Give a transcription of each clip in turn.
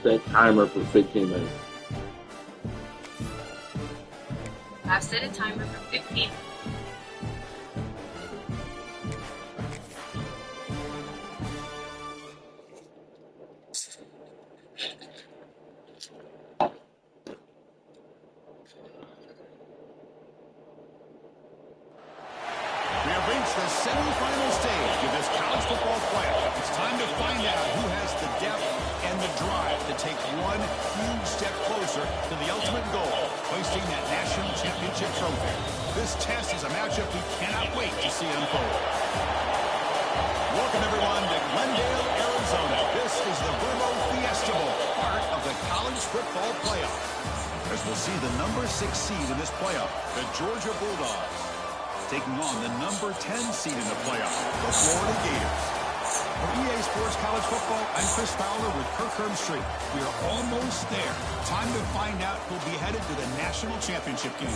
set timer for 15 minutes. I've set a timer for 15. We have reached the semifinal stage of this college football playoff. It's time to find out who has the depth and the drive to take one huge step closer to the ultimate goal, hoisting that national championship trophy. This test is a matchup we cannot wait to see unfold. Welcome, everyone, to Glendale, Arizona. This is the Verbo Fiesta Bowl, part of the college football playoff. As we'll see the number 6 seed in this playoff, the Georgia Bulldogs, taking on the number 10 seed in the playoff, the Florida Gators. For EA Sports College Football, I'm Chris Fowler with Kirk Herbstreit. We are almost there. Time to find out who'll be headed to the national championship game.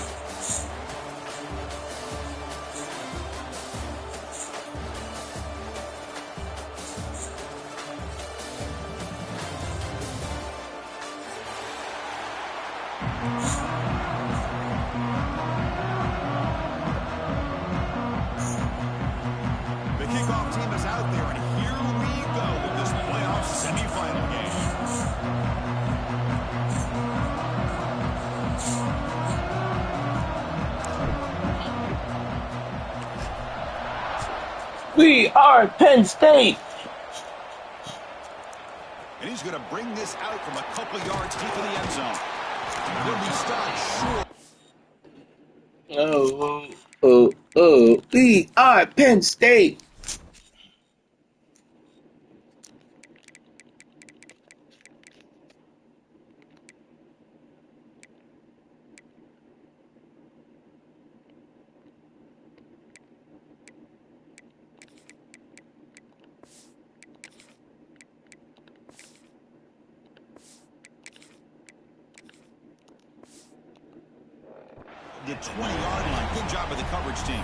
The kickoff team is out there, and here we go with this playoff semifinal game. We are Penn State. And he's going to bring this out from a couple yards deep in the end zone. He'll be stopped short. We are Penn State. The 20-yard line. Good job by the coverage team.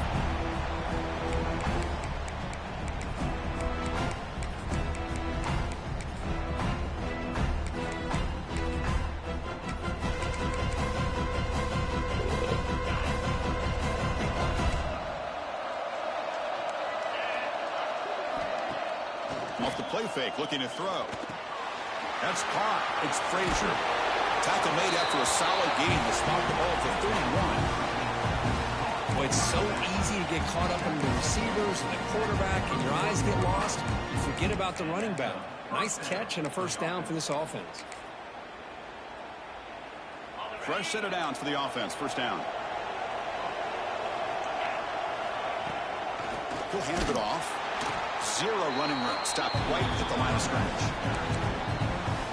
Off the play fake, looking to throw. That's caught. It's Frazier. Tackle made after a solid gain to spot the ball for 31. Boy, it's so easy to get caught up in the receivers and the quarterback, and your eyes get lost. You forget about the running back. Nice catch and a first down for this offense. Fresh set of downs for the offense. First down. He'll hand it off. Zero running room. Stopped right at the line of scrimmage.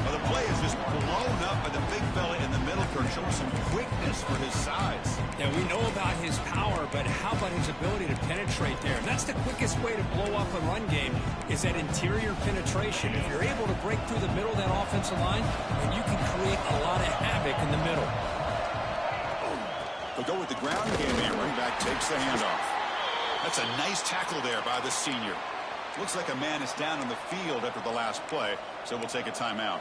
Well, the play is just blown up by the big fella in the middle, Kirk, showing some quickness for his size. Yeah, we know about his power, but how about his ability to penetrate there? And that's the quickest way to blow up a run game, is that interior penetration. If you're able to break through the middle of that offensive line, then you can create a lot of havoc in the middle. They'll go with the ground game here. Running back takes the handoff. That's a nice tackle there by the senior. Looks like a man is down on the field after the last play, so we'll take a timeout.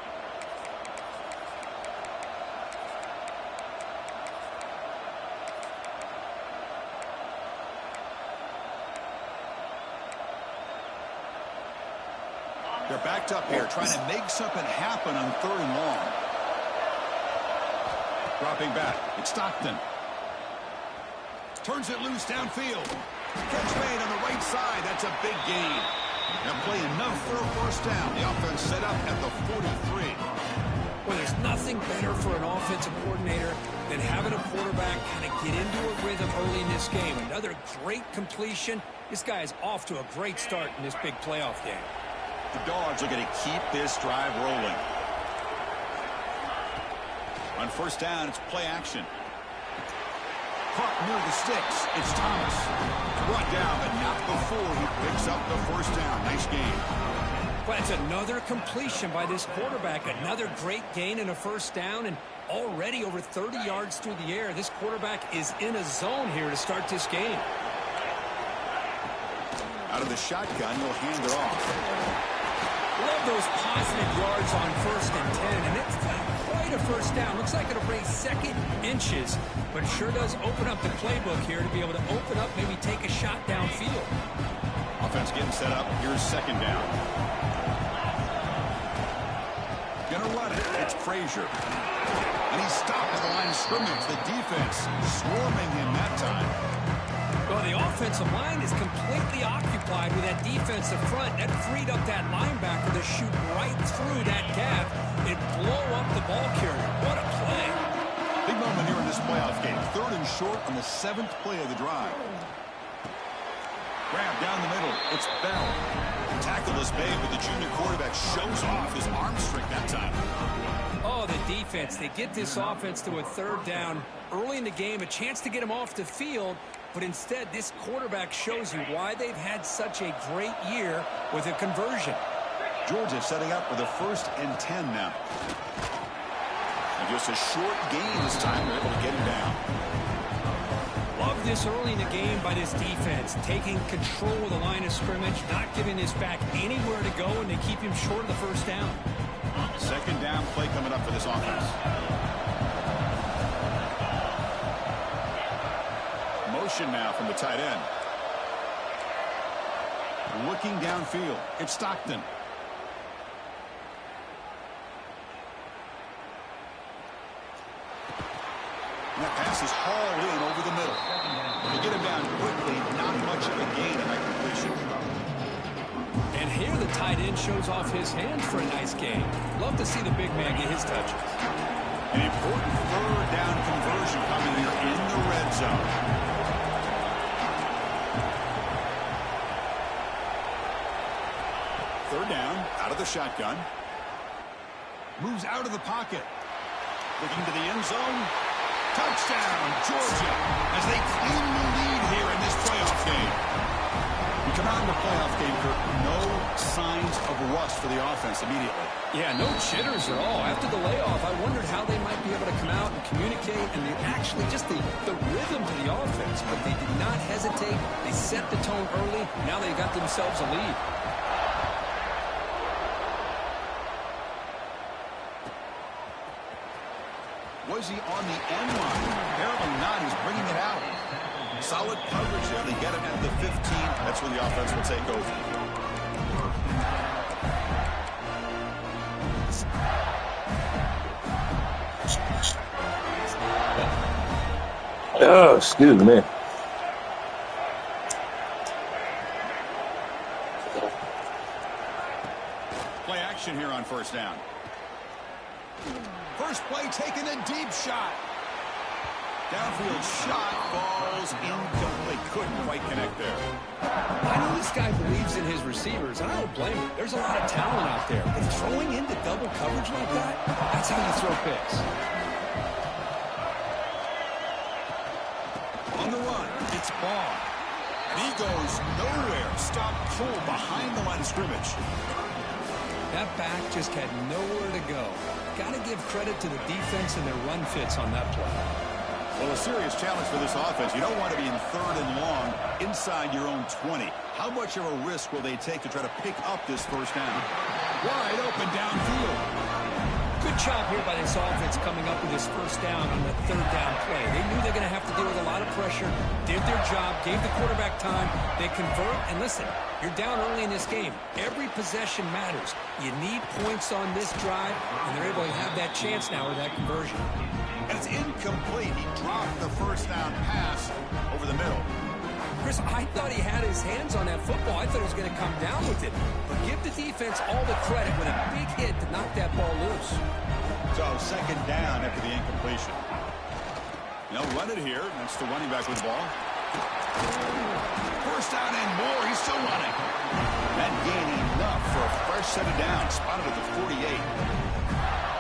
They're backed up here, trying to make something happen on 3rd and long. Dropping back, it's Stockton. Turns it loose downfield. Catch made on the right side. That's a big gain. They'll play enough for a first down. The offense set up at the 43. Well, there's nothing better for an offensive coordinator than having a quarterback kind of get into a rhythm early in this game. Another great completion. This guy is off to a great start in this big playoff game. The Dogs are going to keep this drive rolling. On first down, it's play action. Caught near the sticks. It's Thomas. Brought down, but not before he picks up the first down. Nice game. Well, it's another completion by this quarterback. Another great gain and a first down, and already over 30 yards through the air. This quarterback is in a zone here to start this game. Out of the shotgun, he'll hand it off. Love those positive yards on 1st and 10, and it first down. Looks like it'll bring second inches, but it sure does open up the playbook here to be able to open up, maybe take a shot downfield. Offense getting set up. Here's second down. Gonna run it. It's Frazier. And he's stopped at the line of scrimmage. The defense swarming him that time. Well, the offensive line is completely occupied with that defensive front. That freed up that linebacker to shoot right through that gap and blow up the ball carrier. What a play. Big moment here in this playoff game. 3rd and short on the 7th play of the drive. Grab down the middle. It's Bell. Tackle is made, but the junior quarterback shows off his arm strength that time. Oh, the defense. They get this offense to a 3rd down early in the game, a chance to get him off the field, but instead this quarterback shows you why they've had such a great year with a conversion. Georgia setting up with a 1st and 10 now. And just a short gain this time. They're able to get him down. Love this early in the game by this defense, taking control of the line of scrimmage, not giving this back anywhere to go, and they keep him short of the 1st down. 2nd down play coming up for this offense. Motion now from the tight end. Looking downfield. It's Stockton. And that pass is hauled in over the middle. They get him down quickly. Not much of a gain in that completion. And here the tight end shows off his hands for a nice gain. Love to see the big man get his touches. An important 3rd down conversion coming here in the red zone. Third down, out of the shotgun. Moves out of the pocket. Looking to the end zone. Touchdown, Georgia, as they claim the lead here in this playoff game. We come out in the playoff game, Kirk, no signs of rust for the offense immediately. Yeah, no jitters at all. After the layoff, I wondered how they might be able to come out and communicate, and actually just the rhythm to the offense. But they did not hesitate. They set the tone early. Now they got themselves a lead. Was he on the end line? Apparently not. He's bringing it out. Solid coverage there. They get him at the 15. That's where the offense will take over. Oh, excuse me. Play action here on 1st down. First play taking a deep shot. Downfield shot falls incomplete. Couldn't quite connect there. I know this guy believes in his receivers, and I don't blame him. There's a lot of talent out there. But throwing into double coverage like that, that's how you throw picks. On the run, it's Ball. And he goes nowhere. Stop cold behind the line of scrimmage. That back just had nowhere to go. Got to give credit to the defense and their run fits on that play. Well, a serious challenge for this offense. You don't want to be in 3rd and long inside your own 20. How much of a risk will they take to try to pick up this 1st down? Wide open downfield. Good job here by this offense coming up with this 1st down on the 3rd down play. They knew they're going to have to deal with a lot of pressure, did their job, gave the quarterback time, they convert, and listen, you're down early in this game. Every possession matters. You need points on this drive, and they're able to have that chance now with that conversion. And it's incomplete. He dropped the 1st down pass over the middle. Chris, I thought he had his hands on that football. I thought he was going to come down with it. But give the defense all the credit with a big hit to knock that ball loose. So 2nd down after the incompletion. They'll run it here. That's the running back with the ball. 1st down and more. He's still running. That gain enough for a fresh set of downs. Spotted at the 48.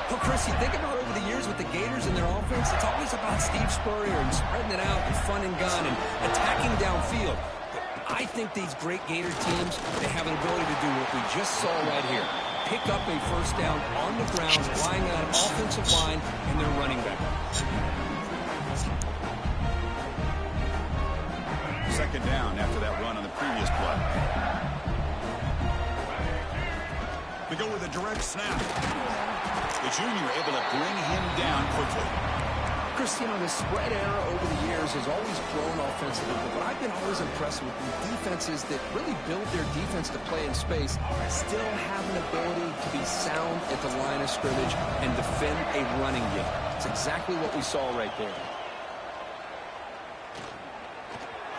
Well, Chris, you think about over the years with the Gators and their offense, it's always about Steve Spurrier and spreading it out and fun and gun and attacking downfield. But I think these great Gator teams, they have an ability to do what we just saw right here. Pick up a 1st down on the ground, relying on an offensive line and their running back. 2nd down after that run on the previous play. They go with a direct snap. The junior able to bring him down quickly. Chris, you know, the spread era over the years has always grown offensively, but I've been always impressed with the defenses that really build their defense to play in space, still have an ability to be sound at the line of scrimmage and defend a running game. It's exactly what we saw right there.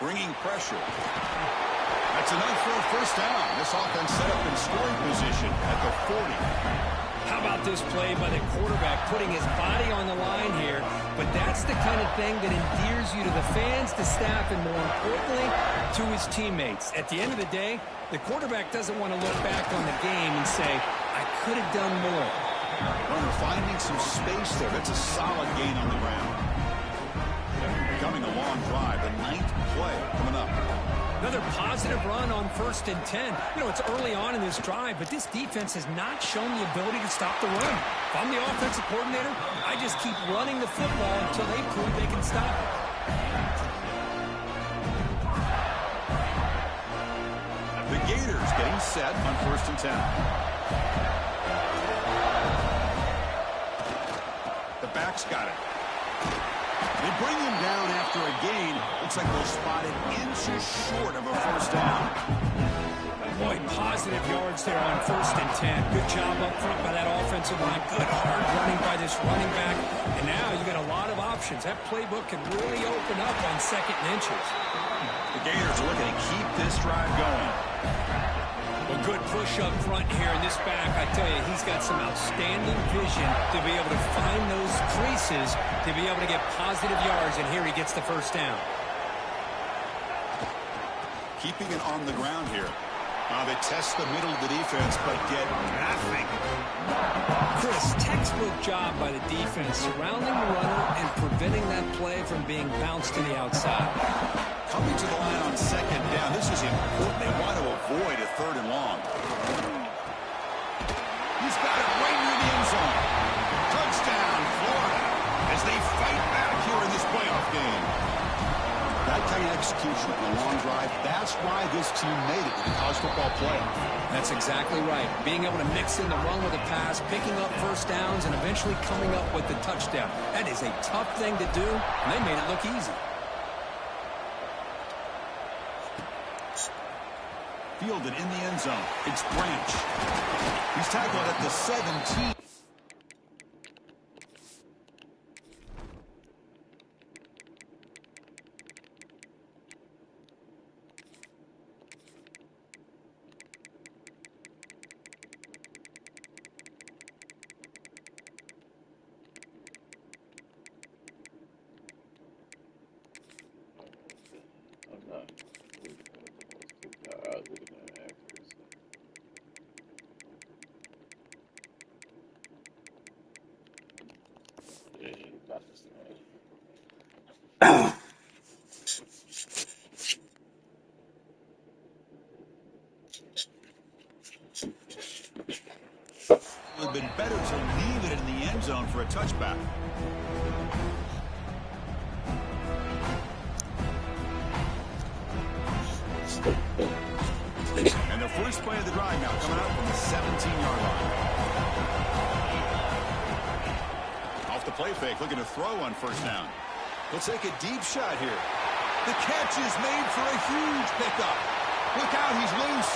Bringing pressure. That's enough for a first down. This offense set up in scoring position at the 40. How about this play by the quarterback, putting his body on the line here? But that's the kind of thing that endears you to the fans, the staff, and more importantly, to his teammates. At the end of the day, the quarterback doesn't want to look back on the game and say, I could have done more. Runner finding some space there. That's a solid gain on the ground. Becoming a long drive, the 9th play coming up. Another positive run on 1st and 10. You know, it's early on in this drive, but this defense has not shown the ability to stop the run. If I'm the offensive coordinator, I just keep running the football until they prove they can stop it. The Gators getting set on 1st and 10. The back's got it. They bring him down after a gain. Looks like they'll spot it inches short of a first down. Boy, positive yards there on 1st and 10. Good job up front by that offensive line. Good hard running by this running back. And now you got a lot of options. That playbook can really open up on 2nd and inches. The Gators are looking to keep this drive going. A good push up front here in this back. I tell you, he's got some outstanding vision to be able to find those creases, to be able to get positive yards, and here he gets the first down. Keeping it on the ground here. They test the middle of the defense, but get nothing. Chris, textbook job by the defense, surrounding the runner and preventing that play from being bounced to the outside. Coming to the line on 2nd down. This is important. They want to avoid a 3rd and long. He's got it right near the end zone. Touchdown, Florida, as they fight back here in this playoff game. That kind of execution on a long drive, that's why this team made it to the college football playoff. That's exactly right. Being able to mix in the run with a pass, picking up first downs, and eventually coming up with the touchdown. That is a tough thing to do, and they made it look easy. Fielded in the end zone. It's Branch. He's tackled at the 17. It would have been better to leave it in the end zone for a touchback. And the first play of the drive now coming out from the 17-yard line. Off the play fake, looking to throw on 1st down. He'll take a deep shot here. The catch is made for a huge pickup. Look out, he's loose.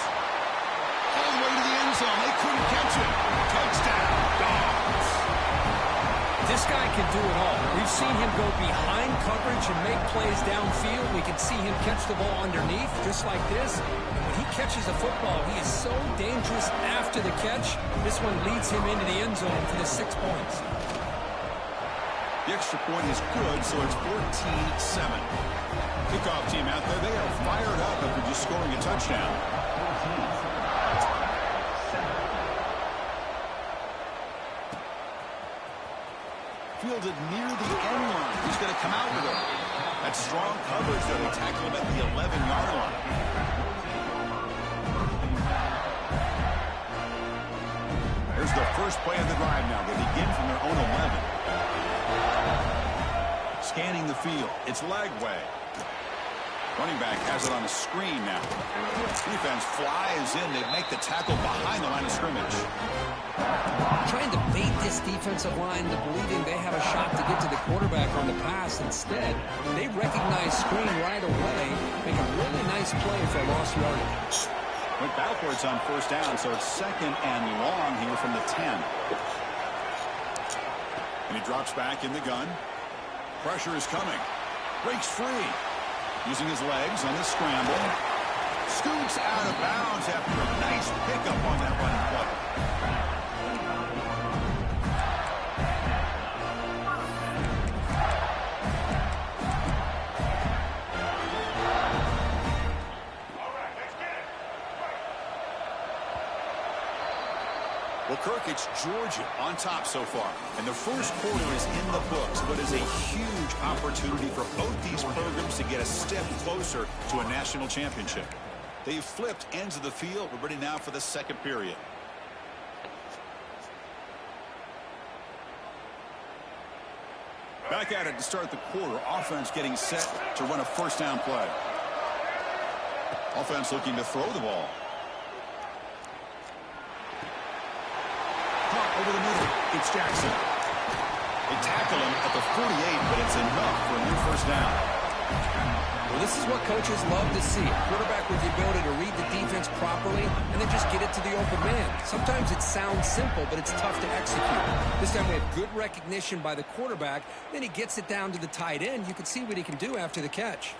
All the way to the end zone. They couldn't catch him. Touchdown, Dogs. This guy can do it all. We've seen him go behind coverage and make plays downfield. We can see him catch the ball underneath, just like this. And when he catches a football, he is so dangerous after the catch. This one leads him into the end zone for the 6 points. The extra point is good, so it's 14-7. Kickoff team out there, they are fired up after just scoring a touchdown. Fielded near the end line. He's going to come out with it. That's strong coverage, though. They tackle him at the 11-yard line. There's the first play of the drive now. They begin from their own 11. Scanning the field. It's Lagway. Running back has it on a screen now. Defense flies in. They make the tackle behind the line of scrimmage. Trying to bait this defensive line into believing they have a shot to get to the quarterback on the pass. Instead, they recognize screen right away, make a really nice play for a lost yardage. Went backwards on first down, so it's second and long here from the 10. And he drops back in the gun. Pressure is coming. Breaks free. Using his legs on the scramble. Scoots out of bounds after a nice pickup on that run play. Well, Kirk, it's Georgia on top so far. And the first quarter is in the books, but is a huge opportunity for both these programs to get a step closer to a national championship. They've flipped ends of the field. We're ready now for the second period. Back at it to start the quarter. Offense getting set to run a first down play. Offense looking to throw the ball. Over the middle, it's Jackson. They tackle him at the 48, but it's enough for a new first down. Well, this is what coaches love to see. A quarterback with the ability to read the defense properly and then just get it to the open man. Sometimes it sounds simple, but it's tough to execute. This time we have good recognition by the quarterback. Then he gets it down to the tight end. You can see what he can do after the catch.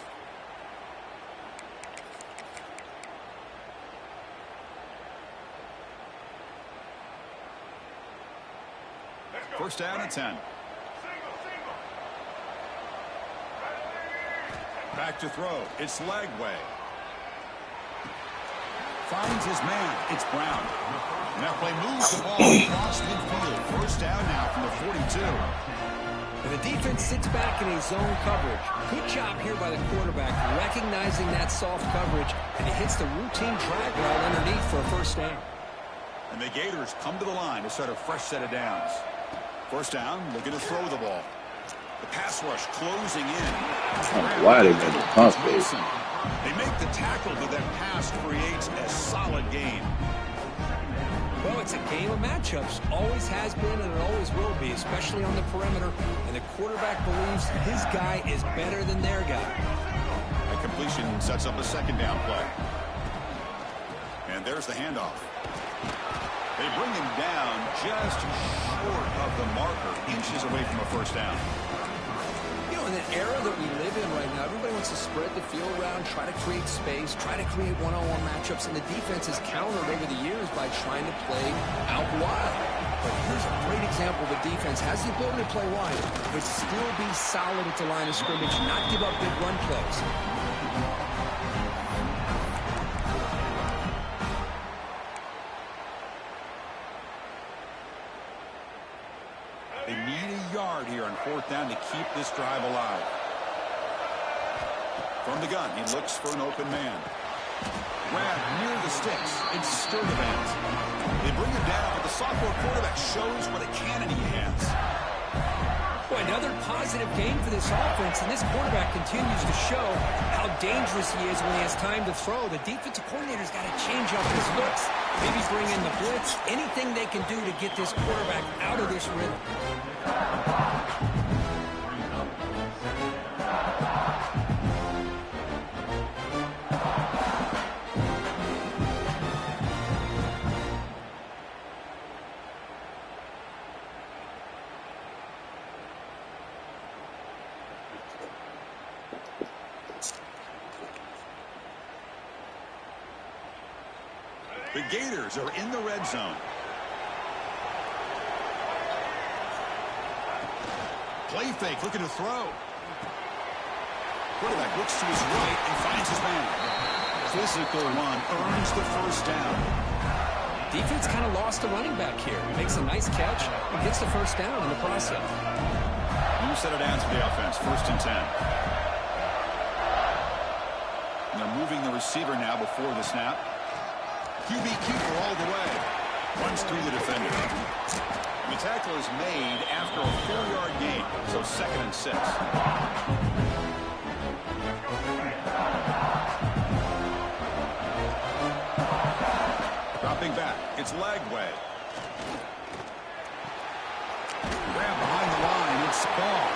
First down at 10. Back to throw. It's Lagway. Finds his man. It's Brown. And that play moves the ball across midfield. First down now from the 42. And the defense sits back in a zone coverage. Good job here by the quarterback, recognizing that soft coverage, and he hits the routine drag route underneath for a first down. And the Gators come to the line to start a fresh set of downs. First down, looking to throw the ball. The pass rush closing in. Why they made the pass base? They make the tackle, but that pass creates a solid gain. Well, it's a game of matchups. Always has been and it always will be, especially on the perimeter. And the quarterback believes his guy is better than their guy. The completion sets up a second down play. And there's the handoff. They bring him down just short of the marker, inches away from a first down. You know, in the era that we live in right now, everybody wants to spread the field around, try to create space, try to create one-on-one matchups, and the defense has countered over the years by trying to play out wide. But here's a great example of a defense has the ability to play wide, but still be solid at the line of scrimmage, not give up big run plays. They need a yard here on fourth down to keep this drive alive. From the gun, he looks for an open man. Grab near the sticks. It's Sturdivant. They bring him down, but the sophomore quarterback shows what a cannon he has. Boy, another positive game for this offense, and this quarterback continues to show how dangerous he is when he has time to throw. The defensive coordinator's got to change up his looks, maybe bring in the blitz, anything they can do to get this quarterback out of this rhythm. The Gators are in the red zone. Play fake, looking to throw. Quarterback looks to his right and finds his man. Physical run earns the first down. Defense kind of lost the running back here. Makes a nice catch and gets the first down in the process. New set of downs for the offense, first and 10. And they're moving the receiver now before the snap. QB keeper all the way. Runs through the defender. The tackle is made after a 4-yard gain, so second and 6. Stepping back, it's Lagway. Grab behind the line, it's Ball.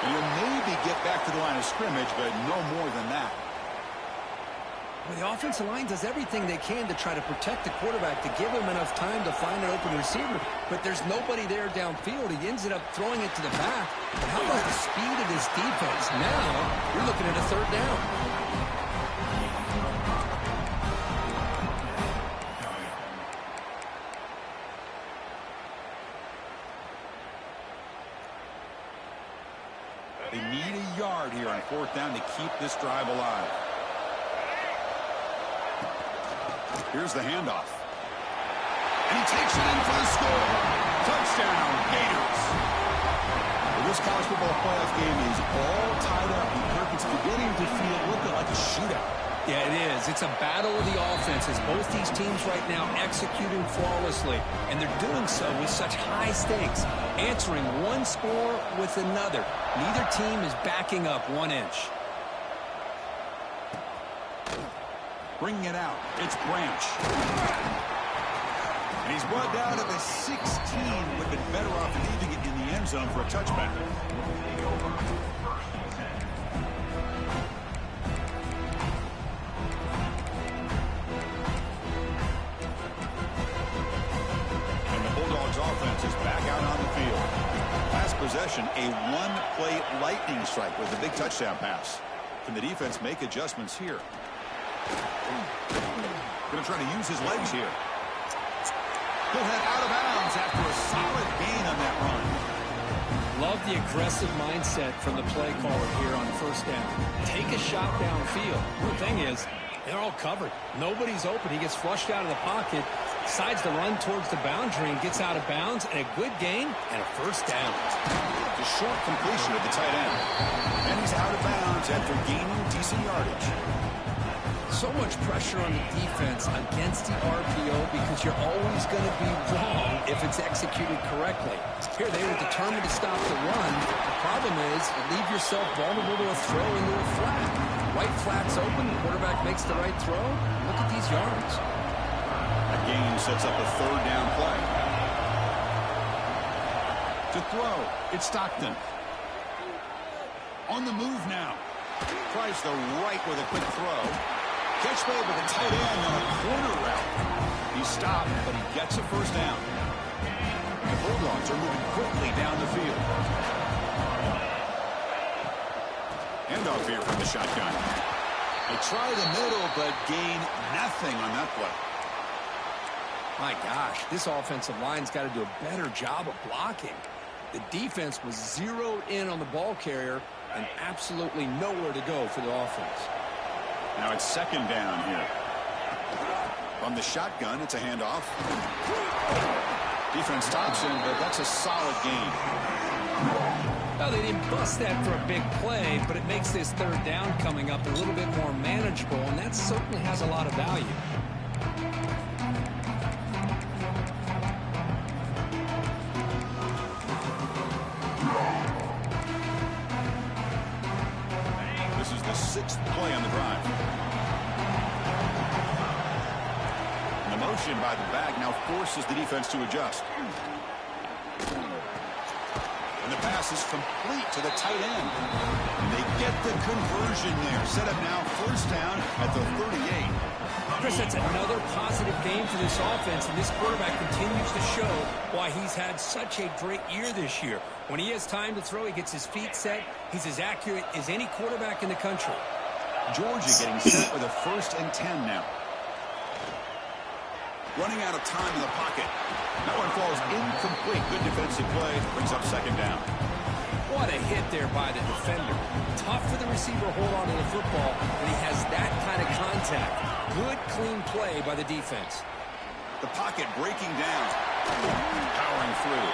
He'll maybe get back to the line of scrimmage, but no more than that. Well, the offensive line does everything they can to try to protect the quarterback, to give him enough time to find an open receiver. But there's nobody there downfield. He ends up throwing it to the back. But how about the speed of this defense? Now, you're looking at a third down. They need a yard here on fourth down to keep this drive alive. Here's the handoff. And he takes it in for the score. Touchdown, Gators. Well, this college football playoff game is all tied up. It's beginning to feel looking like a shootout. Yeah, it is. It's a battle of the offenses. Both these teams right now executing flawlessly, and they're doing so with such high stakes, answering one score with another. Neither team is backing up 1 inch. Bringing it out, it's Branch. And he's brought down at the 16. Would have been better off leaving it in the end zone for a touchback. Offense is back out on the field. Last possession, a one-play lightning strike with a big touchdown pass. Can the defense make adjustments here? Going to try to use his legs here. He'll head out of bounds after a solid gain on that run. Love the aggressive mindset from the play caller here on first down. Take a shot downfield. The thing is, they're all covered. Nobody's open. He gets flushed out of the pocket, decides to run towards the boundary and gets out of bounds, and a good gain and a first down. The short completion of the tight end. And he's out of bounds after gaining decent yardage. So much pressure on the defense against the RPO because you're always going to be wrong if it's executed correctly. Here they were determined to stop the run. The problem is you leave yourself vulnerable to a throw into a flat. Right flat's open, the quarterback makes the right throw. Look at these yards. That gain sets up a third down play. To throw, it's Stockton. On the move now. Tries the right with a quick throw. Catch made with a tight end on a corner route. He stopped, but he gets a first down. The Bulldogs are moving quickly down the field. Handoff here from the shotgun. They try the middle, but gain nothing on that play. My gosh, this offensive line's got to do a better job of blocking. The defense was zeroed in on the ball carrier and absolutely nowhere to go for the offense. Now it's second down here. From the shotgun, it's a handoff. Defense stops him, but that's a solid gain. Well, they didn't bust that for a big play, but it makes this third down coming up a little bit more manageable, and that certainly has a lot of value. This is the sixth play on the drive. And the motion by the back now forces the defense to adjust. And the pass is complete to the tight end. And they get the conversion there. Set up now first down at the 38. Chris, that's another positive game for this offense, and this quarterback continues to show why he's had such a great year this year. When he has time to throw, he gets his feet set. He's as accurate as any quarterback in the country. Georgia getting set with a 1st and 10 now. Running out of time in the pocket. That one falls incomplete. Good defensive play. Brings up second down. What a hit there by the defender. Tough for the receiver to hold on to the football, and he has that kind of contact. Good, clean play by the defense. The pocket breaking down. Powering through.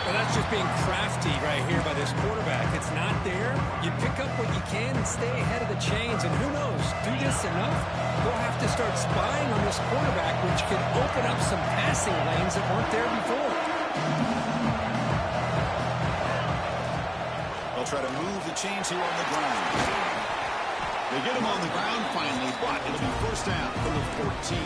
Well, that's just being crafty right here by this quarterback. It's not there. You pick up what you can and stay ahead of the chains. And who knows, do this enough, we'll have to start spying on this quarterback, which could open up some passing lanes that weren't there before. They'll try to move the chains here on the ground. They get him on the ground finally, but it'll be first down from the 14.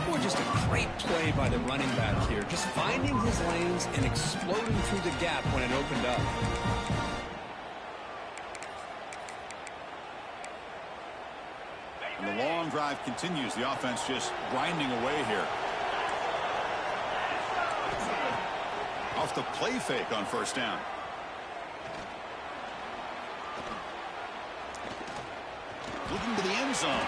Boy, just a great play by the running back here. Just finding his lanes and exploding through the gap when it opened up. And the long drive continues. The offense just grinding away here. Off the play fake on first down. Looking to the end zone.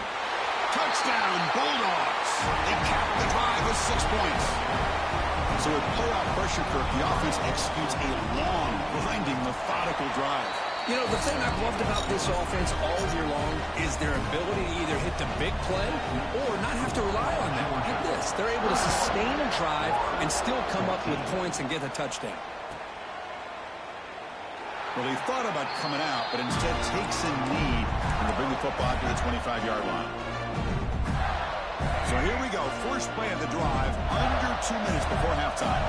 Touchdown, Bulldogs. They cap the drive with 6 points. So with playoff pressure, Kirk, the offense executes a long, grinding, methodical drive. You know, the thing I've loved about this offense all year long is their ability to either hit the big play or not have to rely on that one. Get this. They're able to sustain a drive and still come up with points and get a touchdown. Well, he thought about coming out, but instead takes a knee and to bring the football to the 25-yard line. So here we go. First play of the drive, under 2 minutes before halftime.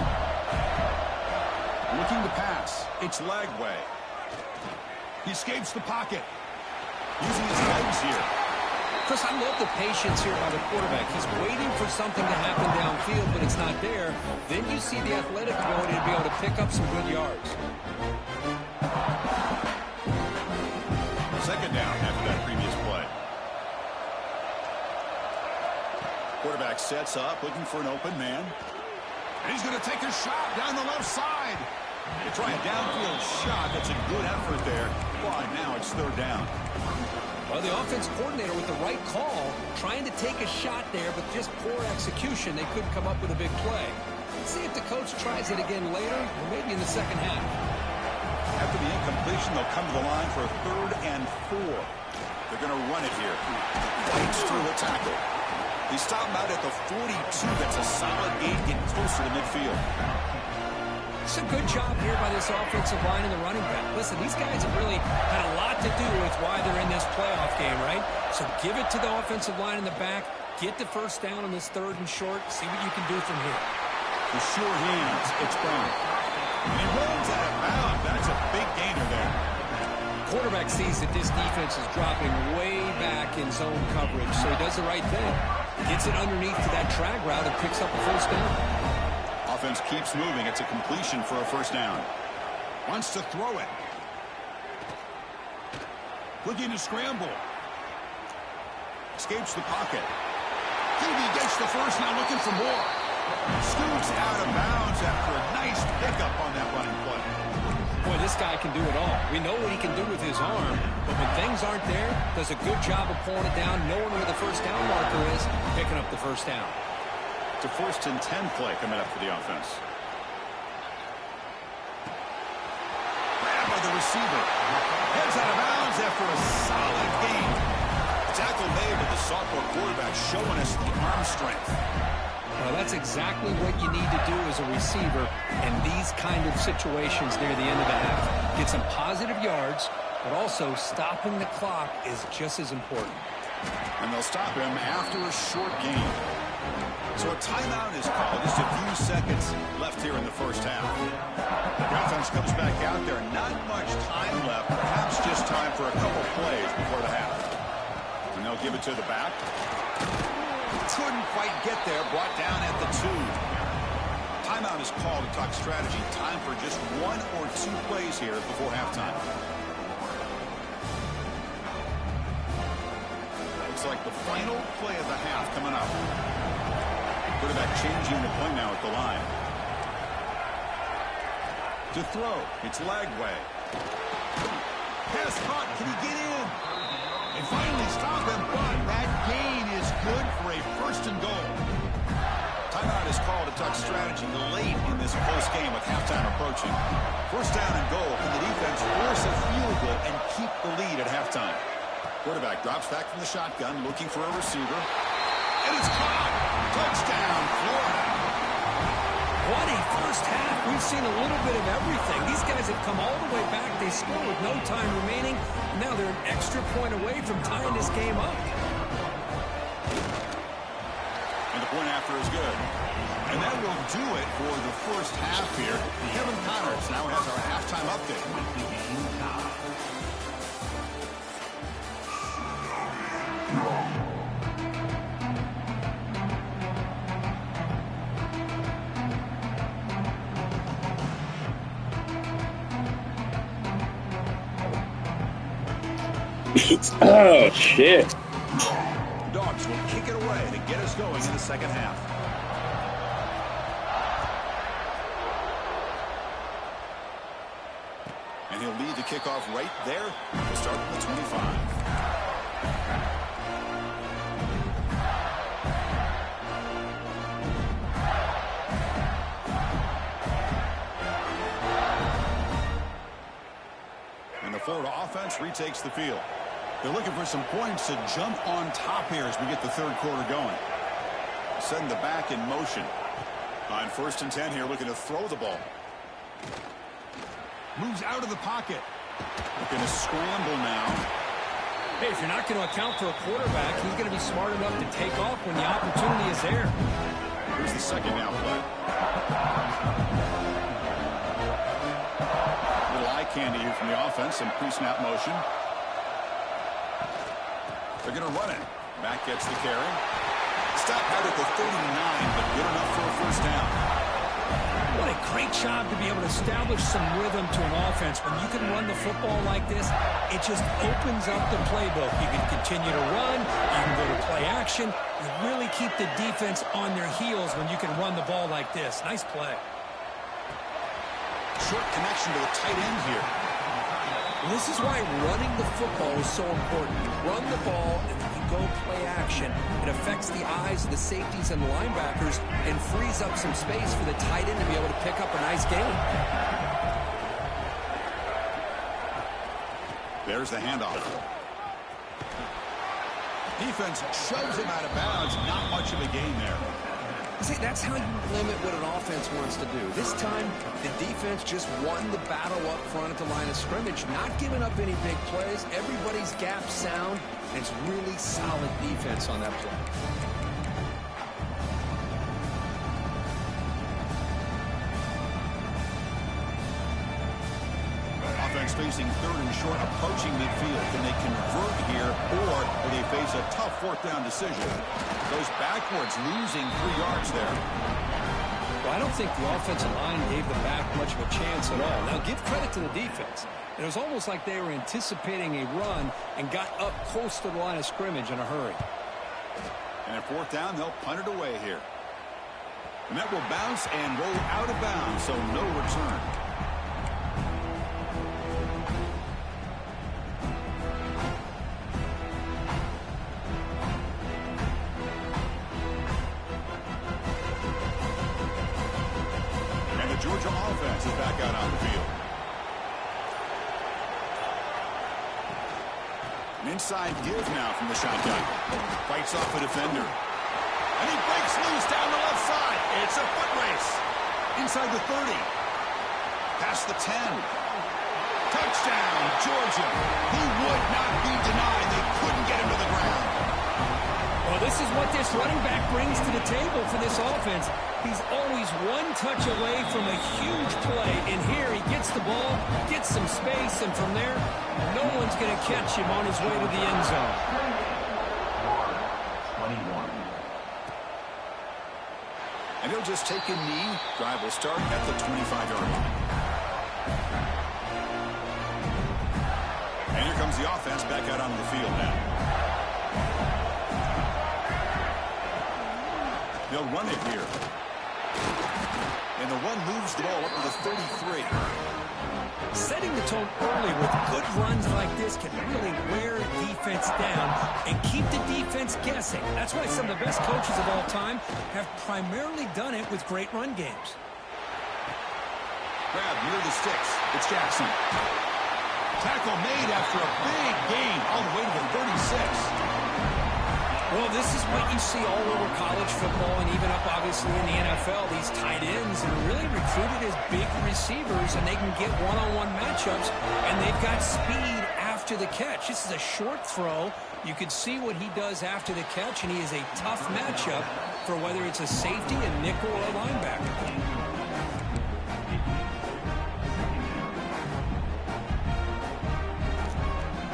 Looking to pass. It's Lagway. He escapes the pocket. Using his legs here. Chris, I love the patience here by the quarterback. He's waiting for something to happen downfield, but it's not there. Then you see the athletic ability to be able to pick up some good yards. Second down after that previous play. Quarterback sets up, looking for an open man. And he's going to take a shot down the left side. They try a downfield shot. That's a good effort there. But now it's third down. Well, the offense coordinator with the right call, trying to take a shot there, but just poor execution. They couldn't come up with a big play. Let's see if the coach tries it again later, or maybe in the second half. After the incompletion, they'll come to the line for a 3rd and 4. They're going to run it here. Fights through the tackle. He stopped him out at the 42. That's a solid gain, getting closer to midfield. It's a good job here by this offensive line and the running back. Listen, these guys have really had a lot to do with why they're in this playoff game, right? So give it to the offensive line in the back. Get the first down on this 3rd and short. See what you can do from here. The sure hands. It's Brown. And he runs out of bounds. That's a big gainer there. Quarterback sees that this defense is dropping way back in zone coverage, so he does the right thing. Gets it underneath to that drag route and picks up a first down. Offense keeps moving. It's a completion for a first down. Wants to throw it. Looking to scramble. Escapes the pocket. He gets the first, now looking for more. Scoots out of bounds after a nice pickup on that running play. Boy, this guy can do it all. We know what he can do with his arm, but when things aren't there, does a good job of pulling it down, knowing where the first down marker is, picking up the first down. It's a 1st and 10 play coming up for the offense. Grabbed by the receiver. Heads out of bounds after a solid gain. Tackle made, but the sophomore quarterback showing us the arm strength. Well, that's exactly what you need to do as a receiver in these kind of situations near the end of the half. Get some positive yards, but also stopping the clock is just as important. And they'll stop him after a short gain. So a timeout is called. Just a few seconds left here in the first half. The offense comes back out there. Not much time left. Perhaps just time for a couple plays before the half. And they'll give it to the back. Couldn't quite get there. Brought down at the 2. Timeout is called to talk strategy. Time for just 1 or 2 plays here before halftime. Looks like the final play of the half coming up. Quarterback changing the play now at the line. To throw, it's Lagway. Pass caught, can he get in? And finally stop him, but that gain is good for a 1st and goal. Timeout is called to talk strategy late in this close game with halftime approaching. 1st down and goal. Can the defense force a field goal and keep the lead at halftime? Quarterback drops back from the shotgun, looking for a receiver. And it's caught! Touchdown, Florida! What a first half. We've seen a little bit of everything. These guys have come all the way back. They scored with no time remaining. Now they're an extra point away from tying this game up. And the point after is good. And that will do it for the first half here. Kevin Connors now has our halftime update. Oh, shit. Dogs will kick it away to get us going in the second half. And he'll lead the kickoff right there. We'll start at the 25. And the Florida offense retakes the field. They're looking for some points to jump on top here as we get the third quarter going. Setting the back in motion. On 1st and 10 here, looking to throw the ball. Moves out of the pocket. Looking to scramble now. Hey, if you're not going to account for a quarterback, he's going to be smart enough to take off when the opportunity is there. Here's the second down play. Little eye candy here from the offense. Some pre-snap motion. They're going to run it. Back gets the carry. Stop out at the 39, but good enough for a first down. What a great job to be able to establish some rhythm to an offense. When you can run the football like this, it just opens up the playbook. You can continue to run. You can go to play action. You really keep the defense on their heels when you can run the ball like this. Nice play. Short connection to the tight end here. This is why running the football is so important. You run the ball and then you go play action. It affects the eyes of the safeties and linebackers and frees up some space for the tight end to be able to pick up a nice gain. There's the handoff. Defense shoves him out of bounds. Not much of a gain there. See, that's how you limit what an offense wants to do. This time, the defense just won the battle up front at the line of scrimmage, not giving up any big plays. Everybody's gap sound, and it's really solid defense on that play. Offense facing 3rd and short, approaching midfield. Can they convert here, or will they face a tough 4th down decision? Goes backwards, losing 3 yards there. Well, I don't think the offensive line gave the back much of a chance at all. Now, give credit to the defense. It was almost like they were anticipating a run and got up close to the line of scrimmage in a hurry. And at 4th down, they'll punt it away here. And that will bounce and roll out of bounds, so no return. Georgia offense is back out on the field. An inside give now from the shotgun. Fights off a defender. And he breaks loose down the left side. It's a foot race. Inside the 30. Past the 10. Touchdown, Georgia. He would not be denied. They couldn't get him to the ground. Well, this is what this running back brings to the table for this offense. He's always one touch away from a huge play. And here he gets the ball, gets some space, and from there, no one's going to catch him on his way to the end zone. 21. And he'll just take a knee. Drive will start at the 25-yard line. And here comes the offense back out on the field now. They'll run it here. And the one moves the ball up to the 33. Setting the tone early with good runs like this can really wear defense down and keep the defense guessing. That's why some of the best coaches of all time have primarily done it with great run games. Grab near the sticks. It's Jackson. Tackle made after a big gain all the way to the 36. Well, this is what you see all over college football and even up, obviously, in the NFL. These tight ends are really recruited as big receivers, and they can get one-on-one matchups, and they've got speed after the catch. This is a short throw. You can see what he does after the catch, and he is a tough matchup for whether it's a safety, a nickel, or a linebacker.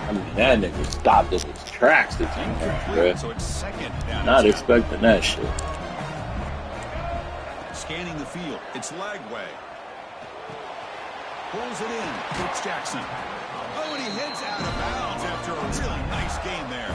I mean, that nigga stopped in his tracks this time, bro. So it's second down. Not expecting that shit. Scanning the field. It's Lagway. Pulls it in. It's Jackson. Oh, and he heads out of bounds after after a really nice game there.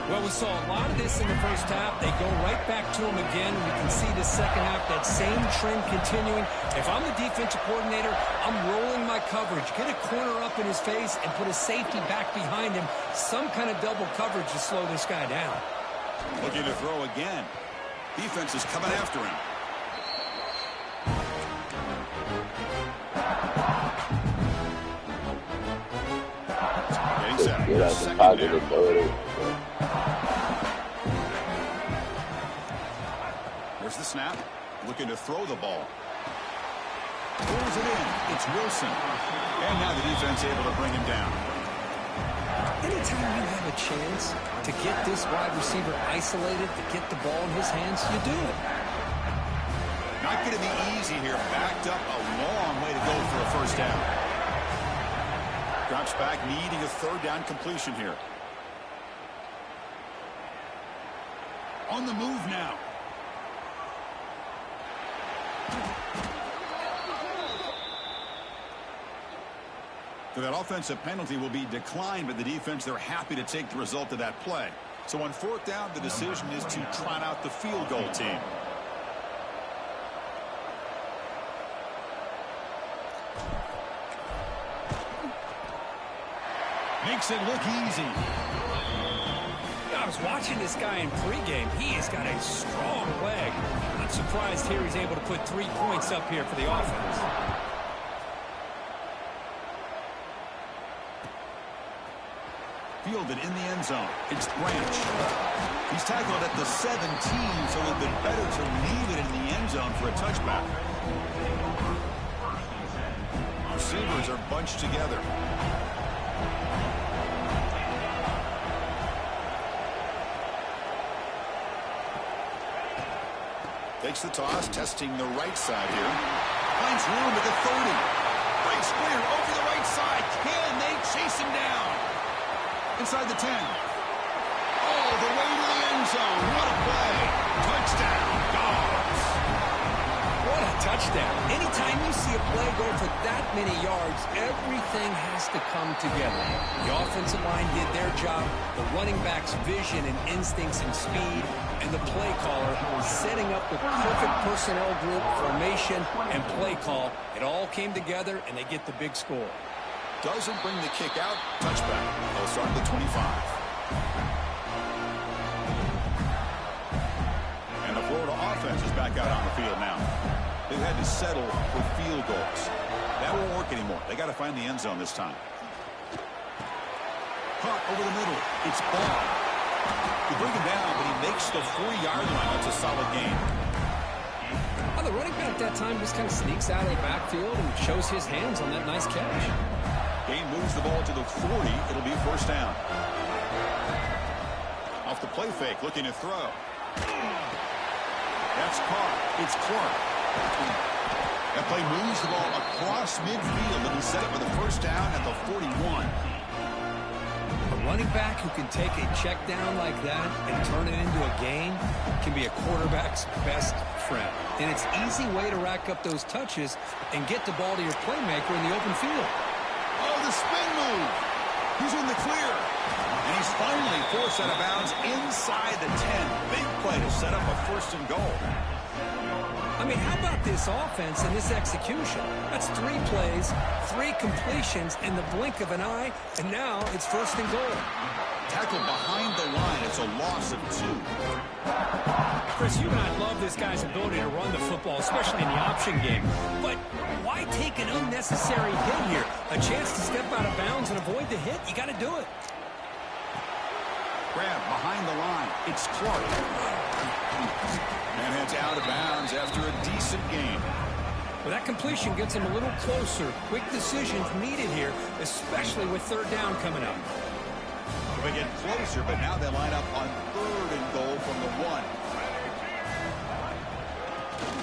Well, we saw a lot of this in the first half. They go right back to him again. We can see the second half, that same trend continuing. If I'm the defensive coordinator, I'm rolling my coverage. Get a corner up in his face and put a safety back behind him. Some kind of double coverage to slow this guy down. Looking to throw again. Defense is coming after him. Getting set. Get out the Second pocket down. and throw it. There's the snap. Looking to throw the ball. Pulls it in. It's Wilson. And now the defense able to bring him down. Anytime you have a chance to get this wide receiver isolated, to get the ball in his hands, you do it. Not going to be easy here. Backed up a long way to go for a first down. Drops back, needing a third down completion here. On the move now. So that offensive penalty will be declined by the defense. They're happy to take the result of that play. So on fourth down, the decision is to trot out the field goal team. Makes it look easy. I was watching this guy in pregame. He has got a strong leg. Not surprised here he's able to put 3 points up here for the offense. Fielded in the end zone. It's Branch. He's tackled at the 17, so it would have been better to leave it in the end zone for a touchback. Receivers are bunched together. Takes the toss, testing the right side here. Finds room at the 30. Breaks clear over the right side. Can they chase him down? Inside the 10. All the way to the end zone. What a play. Touchdown, Dogs. What a touchdown. Anytime you see a play go for that many yards, everything has to come together. The offensive line did their job, the running back's vision and instincts and speed, and the play caller setting up the perfect personnel group, formation, and play call. It all came together, and they get the big score. Doesn't bring the kick out. Touchback. They'll start at the 25. And the Florida offense is back out on the field now. They've had to settle for field goals. That won't work anymore. They got to find the end zone this time. Caught over the middle. It's Ball. You bring him down, but he makes the 40-yard line. That's a solid gain. Well, the running back that time just kind of sneaks out of the backfield and shows his hands on that nice catch. Gain moves the ball to the 40. It'll be first down. Off the play fake, looking to throw. That's caught. It's Clark. That play moves the ball across midfield, and he set it with a first down at the 41. A running back who can take a check down like that and turn it into a gain can be a quarterback's best friend. And it's an easy way to rack up those touches and get the ball to your playmaker in the open field. Oh, the spin move. He's in the clear. And he's finally forced out of bounds inside the 10. Big play to set up a first and goal. I mean, how about this offense and this execution? That's 3 plays, 3 completions in the blink of an eye, and now it's first and goal. Tackled behind the line. It's a loss of 2. Chris, you and I love this guy's ability to run the football, especially in the option game. But why take an unnecessary hit here? A chance to step out of bounds and avoid the hit? You got to do it. Grab behind the line. It's Clark. And heads out of bounds after a decent game. Well, that completion gets him a little closer. Quick decisions needed here, especially with third down coming up. They get closer, but now they line up on third and goal from the 1.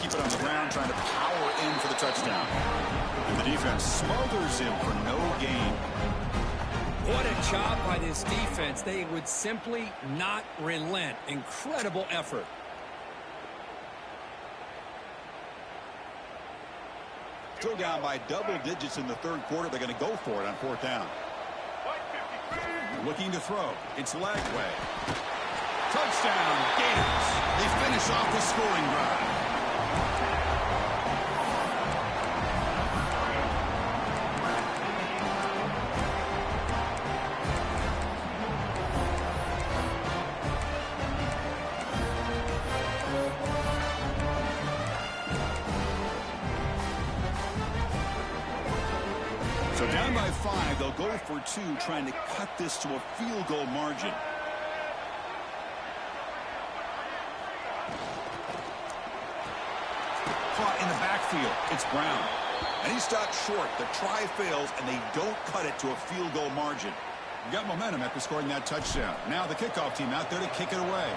Keep it on the ground, trying to power in for the touchdown. And the defense smothers him for no gain. What a job by this defense. They would simply not relent. Incredible effort. Still down by double digits in the third quarter. They're going to go for it on fourth down. looking to throw. It's Lagway. Touchdown, Gators. They finish off the scoring drive. So down by 5, they'll go for 2, trying to cut this to a field goal margin. Caught in the backfield. It's Brown. And he stopped short. The try fails, and they don't cut it to a field goal margin. You got momentum after scoring that touchdown. Now the kickoff team out there to kick it away.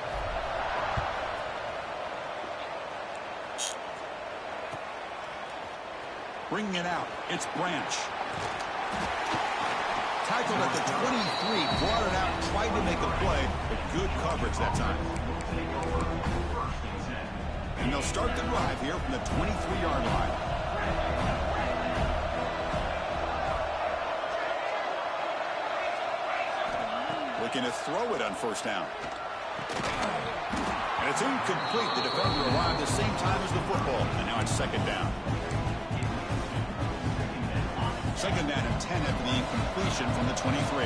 Bringing it out. It's Branch. Tackled at the 23, brought it out, tried to make a play, but good coverage that time. And they'll start the drive here from the 23-yard line. Looking to throw it on first down. And it's incomplete. The defender arrived the same time as the football, and now it's second down. Second down and 10 after the incompletion from the 23.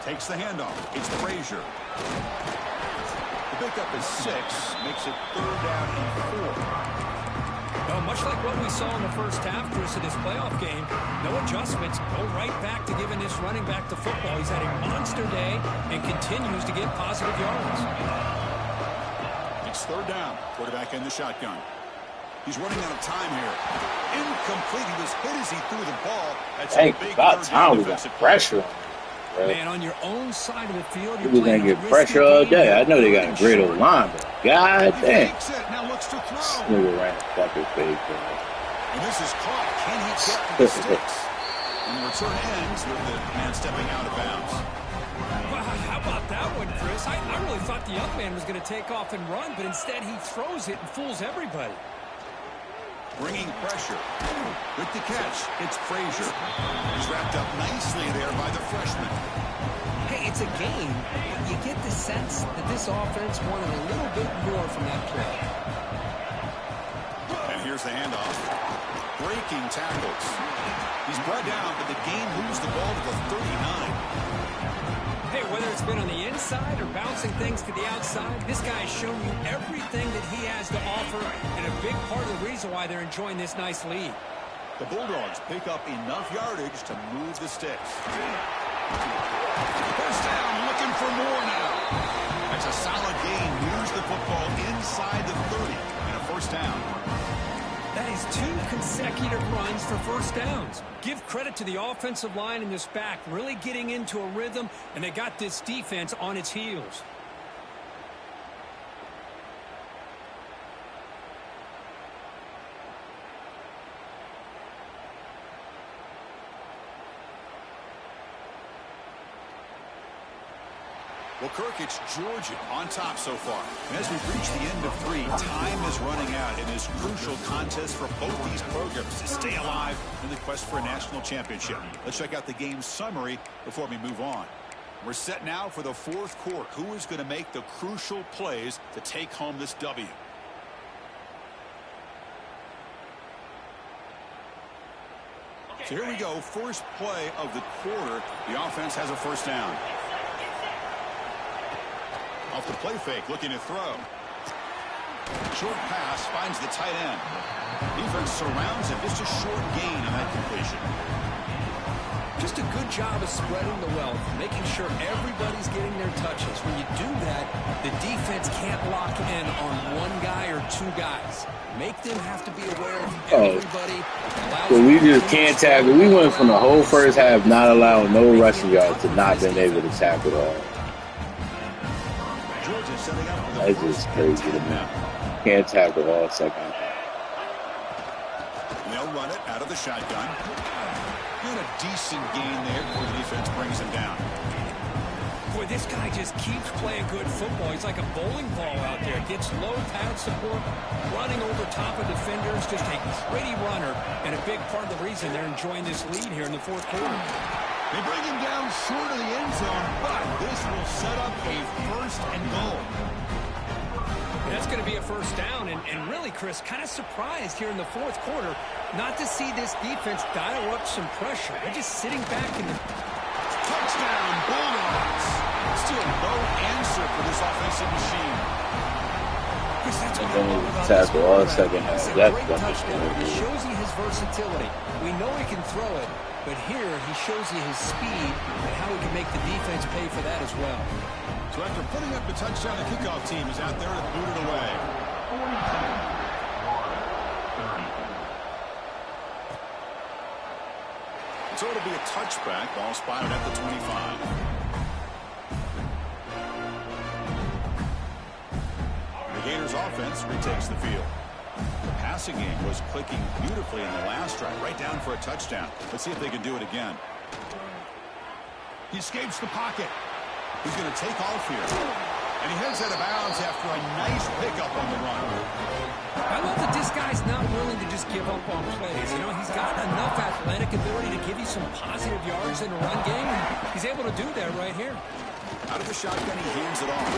Takes the handoff. It's Frazier. The pickup is 6. Makes it third down and 4. Well, much like what we saw in the first half, Chris, of this playoff game, no adjustments. Go right back to giving this running back the football. He's had a monster day and continues to get positive yards. It's third down. Quarterback in the shotgun. He's running out of time here. Incomplete. He was hit as he threw the ball. That's Hey, a big about third time down we got defensive pressure on him, Man, on your own side of the field, you're bro. We're playing gonna a get risky pressure all game. day. I know they got a great old line, but god He damn. fakes it. Now looks to This throw. nigga ran a fucking fake, bro. And this is caught. Can he get to the sticks? And the return ends with the man stepping out of bounds. Wow, how about that one, Chris? I really thought the young man was going to take off and run, but instead he throws it and fools everybody. Bringing pressure. With the catch, it's Frazier. He's wrapped up nicely there by the freshman. Hey, it's a game. You get the sense that this offense wanted a little bit more from that play. And here's the handoff. Breaking tackles. He's brought down, but the game moves the ball to the 39. Hey, whether it's been on the inside or bouncing things to the outside, this guy has shown you everything that he has to offer, and a big part of the reason why they're enjoying this nice lead. The Bulldogs pick up enough yardage to move the sticks. First down, looking for more now. That's a solid gain. Moves the football inside the 30 and a first down. That is 2 consecutive runs for first downs. Give credit to the offensive line in this back, really getting into a rhythm, and they got this defense on its heels. Well, Kirk, it's Georgia on top so far. And as we've reached the end of 3, time is running out in this crucial contest for both these programs to stay alive in the quest for a national championship. Let's check out the game summary before we move on. We're set now for the fourth quarter. Who is going to make the crucial plays to take home this W? So here we go. First play of the quarter. The offense has a first down. Off the play fake, looking to throw. Short pass finds the tight end. Defense surrounds him. Just a short gain on that completion. Just a good job of spreading the wealth, making sure everybody's getting their touches. When you do that, the defense can't lock in on one guy or 2 guys. Make them have to be aware of everybody. So we just can't tackle. We went from the whole first half not allowing no rushing yards to not being able to tackle at all. Georgia setting up with That's just crazy to me. Can't tackle all second half. And they'll run it out of the shotgun. Doing a decent gain there before the defense brings him down. Boy, this guy just keeps playing good football. He's like a bowling ball out there. Gets low pad support, running over top of defenders. Just a gritty runner, and a big part of the reason they're enjoying this lead here in the fourth quarter. They bring him down short of the end zone, but this will set up a first and goal. That's going to be a first down, and really, Chris, kind of surprised here in the fourth quarter not to see this defense dial up some pressure. They're just sitting back in the... Touchdown, Bulldogs. Still no answer for this offensive machine. Chris, that's what I Then love he about tackle this all quarterback. second half. It's a That's great what touchdown. It he's shows you his versatility. We know he can throw it, but here he shows you his speed and how he can make the defense pay for that as well. So after putting up the touchdown, the kickoff team is out there to boot it away. So it'll be a touchback. Ball spotted at the 25. The Gators offense retakes the field. The passing game was clicking beautifully in the last drive, right down for a touchdown. Let's see if they can do it again. He escapes the pocket. He's going to take off here. And he heads out of bounds after a nice pickup on the run. I love that this guy's not willing to just give up on plays. You know, he's got enough athletic ability to give you some positive yards in the run game, and he's able to do that right here. Out of the shotgun, he hands it off.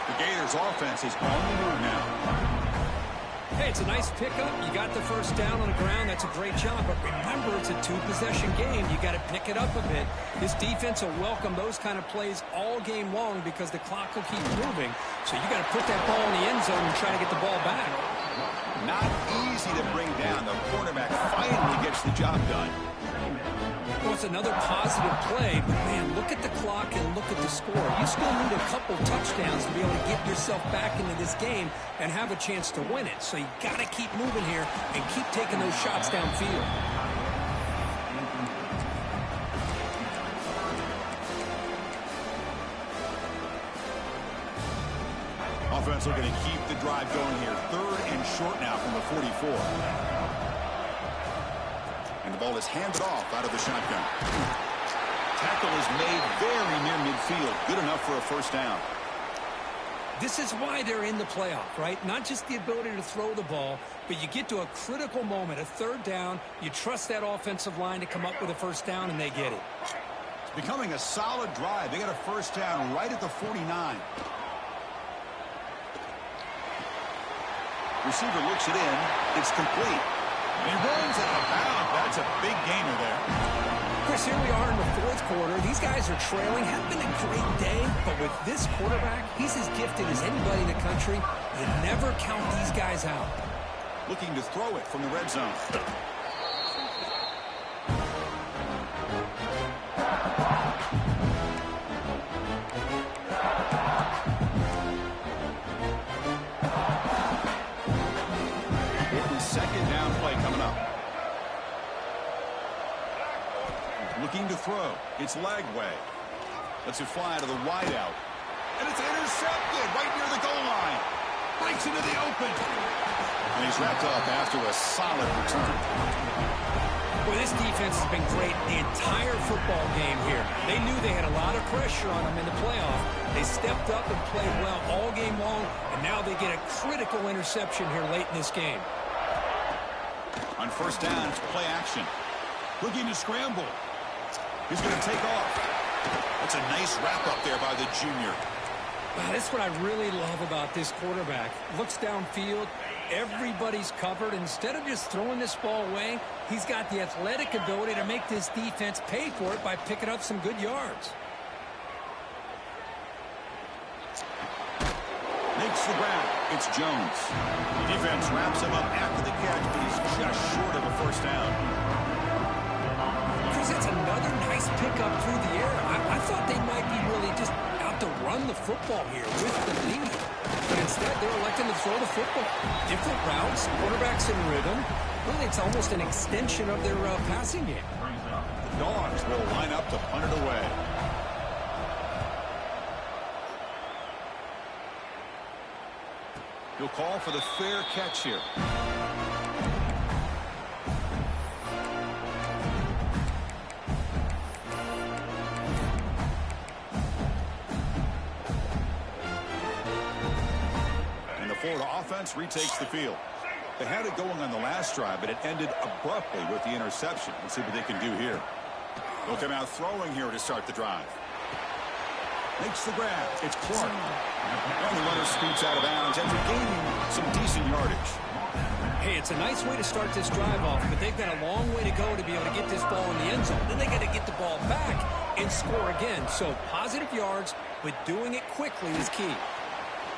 The Gators offense is on the move now. Hey, it's a nice pickup. You got the first down on the ground. That's a great job. But remember, it's a two-possession game. You got to pick it up a bit. This defense will welcome those kind of plays all game long because the clock will keep moving. So you got to put that ball in the end zone and try to get the ball back. Not easy to bring down. The cornerback finally gets the job done. Well, it's another positive play, but man, look at the clock and look at the score. You still need a couple touchdowns to be able to get yourself back into this game and have a chance to win it. So you got to keep moving here and keep taking those shots downfield. Offense looking to keep the drive going here. Third and short now from the 44. And the ball is handed off out of the shotgun. Tackle is made very near midfield. Good enough for a first down. This is why they're in the playoff, right? Not just the ability to throw the ball, but you get to a critical moment, a third down. You trust that offensive line to come up with a first down, and they get it. It's becoming a solid drive. They got a first down right at the 49. Receiver looks it in. It's complete. And he runs out of bounds. That's a big gainer there. Chris, here we are in the fourth quarter. These guys are trailing. Haven't been a great day, but with this quarterback, he's as gifted as anybody in the country. You never count these guys out. Looking to throw it from the red zone. Second down play coming up. Looking to throw. It's Lagway. Lets it fly to the wideout. And it's intercepted right near the goal line. Breaks into the open. And he's wrapped up after a solid return. Well, this defense has been great the entire football game here. They knew they had a lot of pressure on them in the playoff. They stepped up and played well all game long, and now they get a critical interception here late in this game. On first down, it's play action. Looking to scramble. He's going to take off. That's a nice wrap-up there by the junior. Wow, that's what I really love about this quarterback. Looks downfield. Everybody's covered. Instead of just throwing this ball away, he's got the athletic ability to make this defense pay for it by picking up some good yards. Makes the grab. It's Jones. The defense wraps him up after the catch, but he's just short of a first down. Chris, that's another nice pickup through the air. I thought they might be really just out to run the football here with the lead. But instead, they're electing to throw the football. Different routes, quarterbacks in rhythm. Really, it's almost an extension of their passing game. The Dogs will line up to punt it away. He'll call for the fair catch here. offense retakes the field. They had it going on the last drive, but it ended abruptly with the interception. Let's see what they can do here. They'll come out throwing here to start the drive. Makes the grab. It's Clark. And the runner scoots out of bounds after gaining some decent yardage. Hey, it's a nice way to start this drive off, but they've got a long way to go to be able to get this ball in the end zone. Then they got to get the ball back and score again. So positive yards, but doing it quickly is key.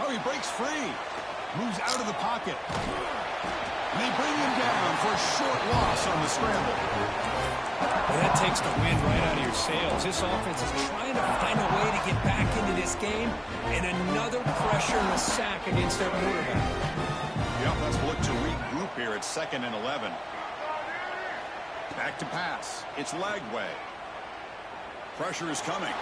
Oh, he breaks free. Moves out of the pocket. And they bring him down for a short loss on the scramble. Well, that takes the wind right out of your sails. This offense is trying to find a way to get back into this game, and another pressure and a sack against their quarterback. The offense will look to regroup here at 2nd and 11. Back to pass. It's Lagway. Pressure is coming.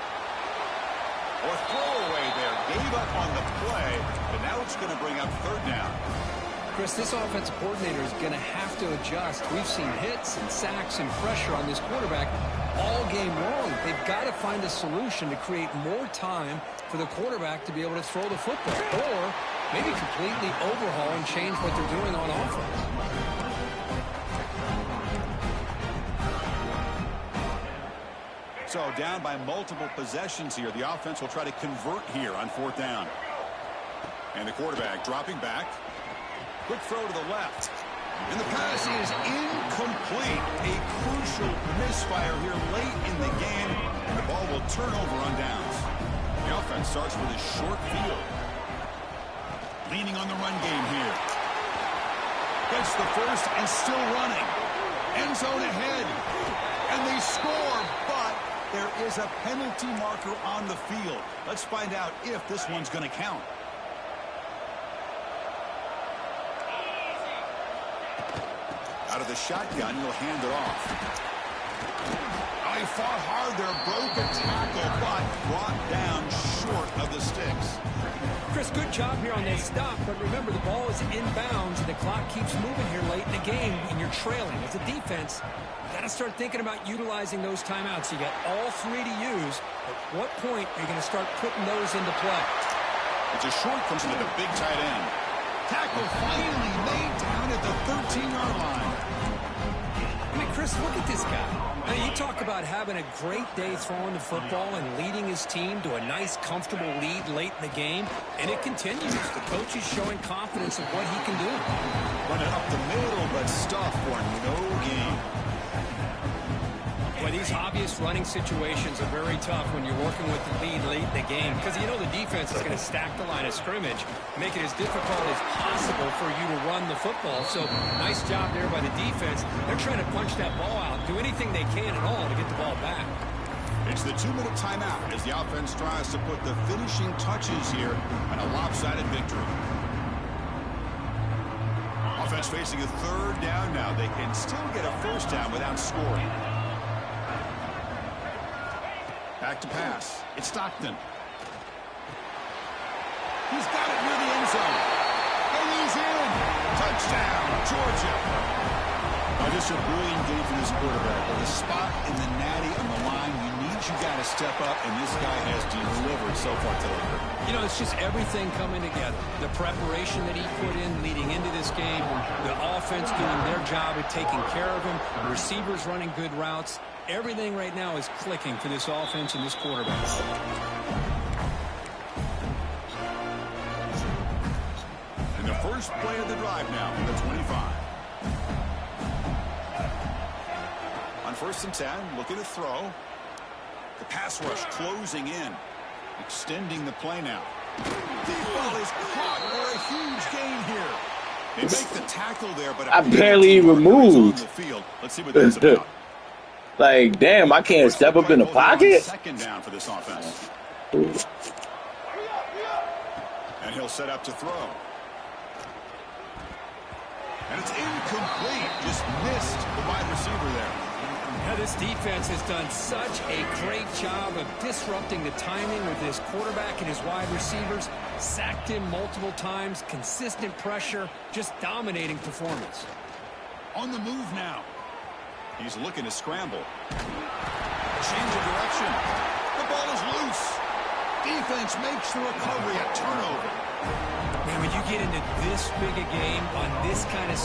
Or throwaway there. Gave up on the play, but now it's going to bring up 3rd down. Chris, this offensive coordinator is going to have to adjust. We've seen hits and sacks and pressure on this quarterback all game long. They've got to find a solution to create more time for the quarterback to be able to throw the football, or maybe completely overhaul and change what they're doing on offense. So down by multiple possessions here. The offense will try to convert here on 4th down. And the quarterback dropping back. Quick throw to the left. And the pass is incomplete. A crucial misfire here late in the game. And the ball will turn over on downs. The offense starts with a short field. Leaning on the run game here. Gets the first and still running. End zone ahead. And they score, but there is a penalty marker on the field. Let's find out if this one's going to count. Out of the shotgun, he'll hand it off. Oh, he fought hard there, broke a tackle, but brought down short of the sticks. Chris, good job here on that stop, but remember the ball is inbounds and the clock keeps moving here late in the game and you're trailing. As a defense, you got to start thinking about utilizing those timeouts. You got all 3 to use. At what point are you going to start putting those into play? It's a short comes into the big tight end. Tackle finally made down at the 13-yard line. I mean, Chris, look at this guy. I mean, you talk about having a great day throwing the football and leading his team to a nice, comfortable lead late in the game, and it continues. The coach is showing confidence of what he can do. Running up the middle, but stuff for no gain. Well, these obvious running situations are very tough when you're working with the lead late in the game because you know the defense is going to stack the line of scrimmage, make it as difficult as possible for you to run the football. So nice job there by the defense. They're trying to punch that ball out, do anything they can at all to get the ball back. It's the 2-minute timeout as the offense tries to put the finishing touches here on a lopsided victory. Offense facing a 3rd down now. They can still get a 1st down without scoring. Back to pass. It's Stockton. He's got it near the end zone. And he's in. Touchdown, Georgia. Just a brilliant game for this quarterback. With a spot in the natty on the line, you got to step up, and this guy has delivered so far today. You know, it's just everything coming together. The preparation that he put in leading into this game, the offense doing their job at taking care of him, the receivers running good routes. Everything right now is clicking for this offense and this quarterback. And the first play of the drive now from the 25. On 1st and 10, looking to throw. The pass rush closing in. Extending the play now. The ball is caught for a huge gain here. They make the tackle there, but I barely even moved. The field. Let's see what that's about. Like, damn, I can't step up in the pocket. 2nd down for this offense. And he'll set up to throw. And it's incomplete. Just missed the wide receiver there. Yeah, this defense has done such a great job of disrupting the timing with his quarterback and his wide receivers. Sacked him multiple times, consistent pressure, just dominating performance. On the move now. He's looking to scramble. Change of direction. The ball is loose. Defense makes the recovery, a turnover. Man, when you get into this big a game on this kind of